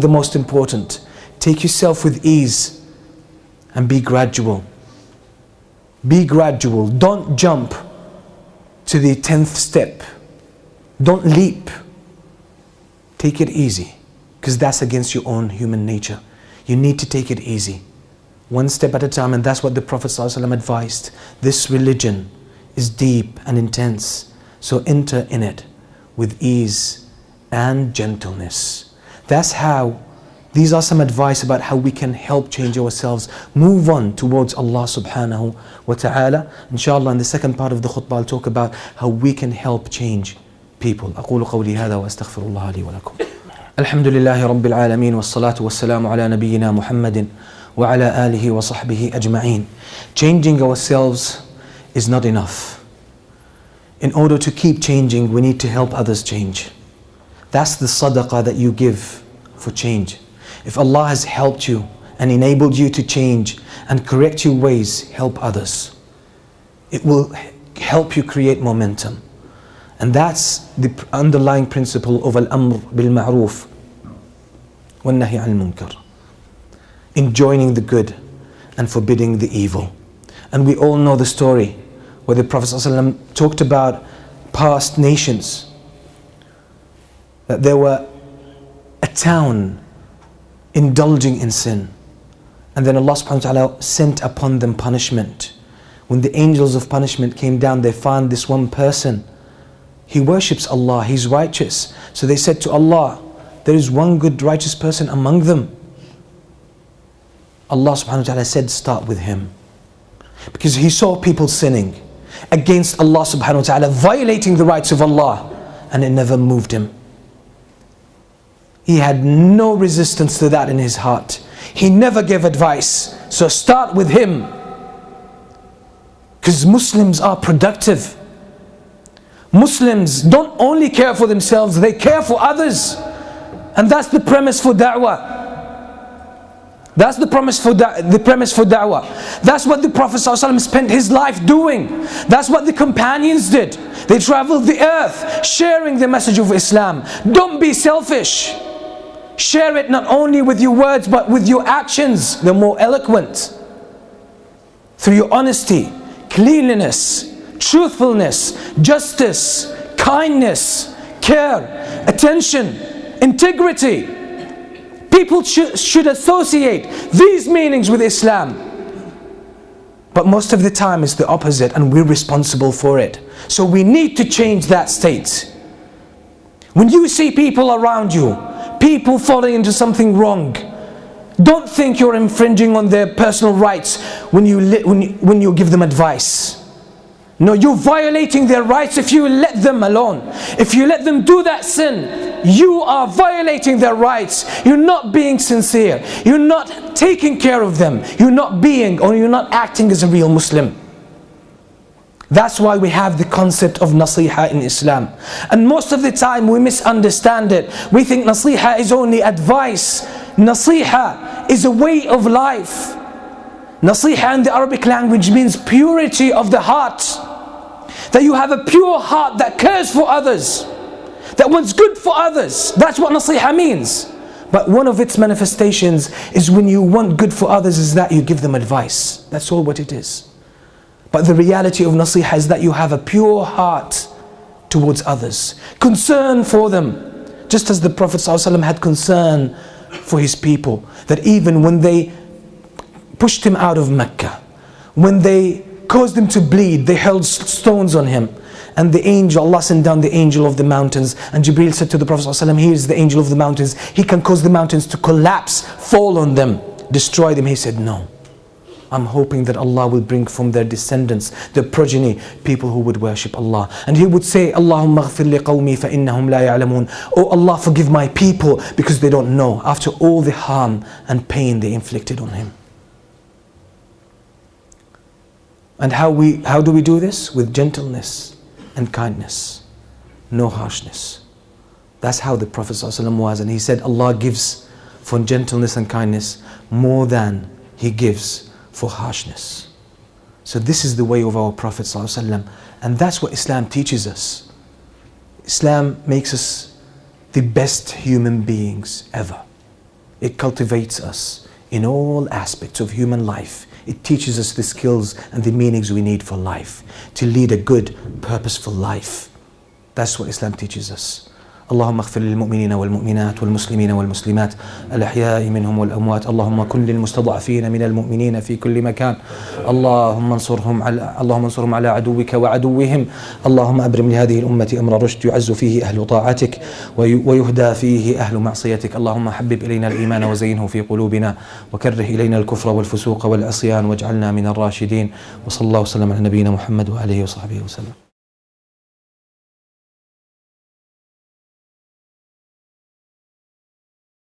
The most important, take yourself with ease and be gradual. Be gradual. Don't jump to the 10th step. Don't leap. Take it easy, because that's against your own human nature. You need to take it easy, one step at a time, and that's what the Prophet ﷺ advised. This religion is deep and intense, so enter in it with ease and gentleness. That's how, these are some advice about how we can help change ourselves, move on towards Allah subhanahu wa ta'ala. Inshallah, in the second part of the khutbah, I'll talk about how we can help change people. أقول قولي هذا وأستغفر الله لي ولكم. الحمد لله رب العالمين والصلاة والسلام على نبينا محمد وعلى آله وصحبه أجمعين. Changing ourselves is not enough. In order to keep changing, we need to help others change. That's the sadaqah that you give for change. If Allah has helped you and enabled you to change and correct your ways, help others. It will help you create momentum. And that's the underlying principle of al-amr bil-ma'roof wal-nahy al-munkar. Enjoining the good and forbidding the evil. And we all know the story where the Prophet ﷺ talked about past nations. That there were a town indulging in sin, and then Allah subhanahu wa ta'ala sent upon them punishment. When the angels of punishment came down, they found this one person. He worships Allah, he's righteous. So they said to Allah, there is one good righteous person among them. Allah subhanahu wa ta'ala said, start with him. Because he saw people sinning against Allah subhanahu wa ta'ala, violating the rights of Allah, and it never moved him. He had no resistance to that in his heart. He never gave advice. So start with him. Because Muslims are productive. Muslims don't only care for themselves, they care for others. And that's the premise for da'wah. That's the premise for da'wah. That's what the Prophet ﷺ spent his life doing. That's what the companions did. They traveled the earth sharing the message of Islam. Don't be selfish. Share it not only with your words but with your actions. They're more eloquent. Through your honesty, cleanliness, truthfulness, justice, kindness, care, attention, integrity. People should associate these meanings with Islam. But most of the time it's the opposite, and we're responsible for it. So we need to change that state. When you see people around you, people falling into something wrong, don't think you're infringing on their personal rights when you give them advice. No, you're violating their rights if you let them alone. If you let them do that sin, you are violating their rights. You're not being sincere. You're not taking care of them. You're not being, or you're not acting as a real Muslim. That's why we have the concept of Naseehah in Islam. And most of the time we misunderstand it. We think Naseehah is only advice. Naseehah is a way of life. Naseehah in the Arabic language means purity of the heart. That you have a pure heart that cares for others, that wants good for others. That's what Naseehah means. But one of its manifestations is when you want good for others is that you give them advice. That's all what it is. But the reality of Naseehah is that you have a pure heart towards others. Concern for them. Just as the Prophet ﷺ had concern for his people. That even when they pushed him out of Mecca, when they caused him to bleed, they hurled stones on him. And the angel, Allah sent down the angel of the mountains. And Jibreel said to the Prophet ﷺ, he is the angel of the mountains. He can cause the mountains to collapse, fall on them, destroy them. He said, no. I'm hoping that Allah will bring from their descendants, their progeny, people who would worship Allah. And he would say, Allahumma ghfir li qawmi fa innahum la ya'lamun. Oh Allah, forgive my people because they don't know, after all the harm and pain they inflicted on him. And how do we do this? With gentleness and kindness, no harshness. That's how the Prophet ﷺ was. And he said Allah gives for gentleness and kindness more than he gives for harshness. So this is the way of our Prophet ﷺ, and that's what Islam teaches us. Islam makes us the best human beings ever. It cultivates us in all aspects of human life. It teaches us the skills and the meanings we need for life, to lead a good, purposeful life. That's what Islam teaches us. اللهم اغفر للمؤمنين والمؤمنات والمسلمين والمسلمات الأحياء منهم والأموات. اللهم كن للمستضعفين من المؤمنين في كل مكان. اللهم انصرهم على عدوك وعدوهم. اللهم أبرم لهذه الأمة أمر رشد يعز فيه أهل طاعتك ويهدى فيه أهل معصيتك. اللهم حبب إلينا الإيمان وزينه في قلوبنا وكره إلينا الكفر والفسوق والعصيان واجعلنا من الراشدين. وصلى الله وسلم على نبينا محمد وآله وصحبه وسلم.